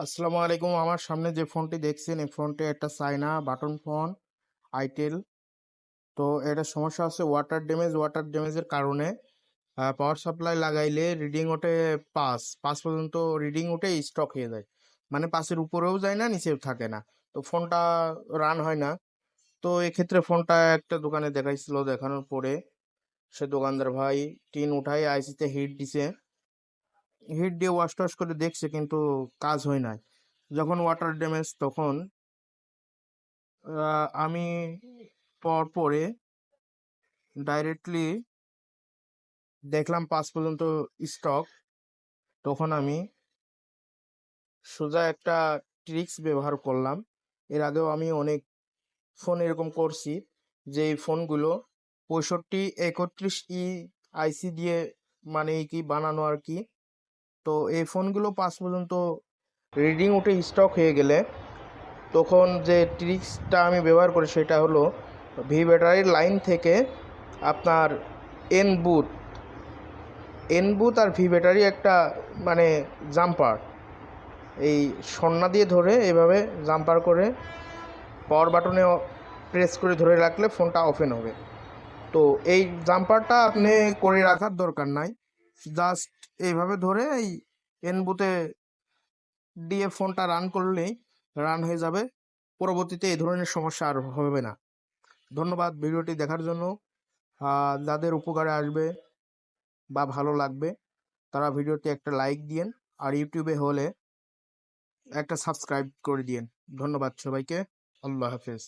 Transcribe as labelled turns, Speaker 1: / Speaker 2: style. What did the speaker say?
Speaker 1: আসসালামু আলাইকুম। আমার সামনে যে ফোনটি দেখছেন এই ফোনটি একটা চায়না বাটন ফোন আইটেল। তো এটা সমস্যা আছে ওয়াটার ড্যামেজের কারণে পাওয়ার সাপ্লাই লাগাইলে রিডিং ওঠে পাঁচ পাঁচ পর্যন্ত রিডিং উঠে স্টক হয়ে যায়, মানে পাঁচের উপরেও যায় না নিচেও থাকে না। তো ফোনটা রান হয় না। তো এক্ষেত্রে ফোনটা একটা দোকানে দেখাইছিল, দেখানোর পরে সে দোকানদার ভাই টিন উঠাই আইসিতে হিট দিছে, হিট দিয়ে ওয়াশ টাশ করে দেখছে কিন্তু কাজ হয় নাই। যখন ওয়াটার ড্যামেজ তখন আমি পরে ডাইরেক্টলি দেখলাম পাঁচ পর্যন্ত স্টক। তখন আমি সোজা একটা ট্রিক্স ব্যবহার করলাম। এর আগেও আমি অনেক ফোন এরকম করছি, যে এই ফোনগুলো 6531 আইসি দিয়ে, মানে কি বানানো আর কি। তো এই ফোনগুলো পাঁচ পর্যন্ত রিডিং উঠে স্টক হয়ে গেলে তখন যে ট্রিক্সটা আমি ব্যবহার করি সেটা হলো ভি ব্যাটারির লাইন থেকে আপনার এন বুথ এন বুথ আর ভি ব্যাটারি একটা, মানে জাম্পার, এই সন্না দিয়ে ধরে এভাবে জাম্পার করে পাওয়ার বাটনে প্রেস করে ধরে রাখলে ফোনটা ওপেন হবে। তো এই জাম্পারটা আপনি করে রাখার দরকার নাই, জাস্ট এইভাবে ধরে এই এন বুথে দিয়ে ফোনটা রান করলেই রান হয়ে যাবে। পরবর্তীতে এই ধরনের সমস্যা আর হবে না। ধন্যবাদ ভিডিওটি দেখার জন্য। যাদের উপকারে আসবে বা ভালো লাগবে তারা ভিডিওতে একটা লাইক দিয়েন, আর ইউটিউবে হলে একটা সাবস্ক্রাইব করে দিয়েন। ধন্যবাদ সবাইকে। আল্লাহ হাফেজ।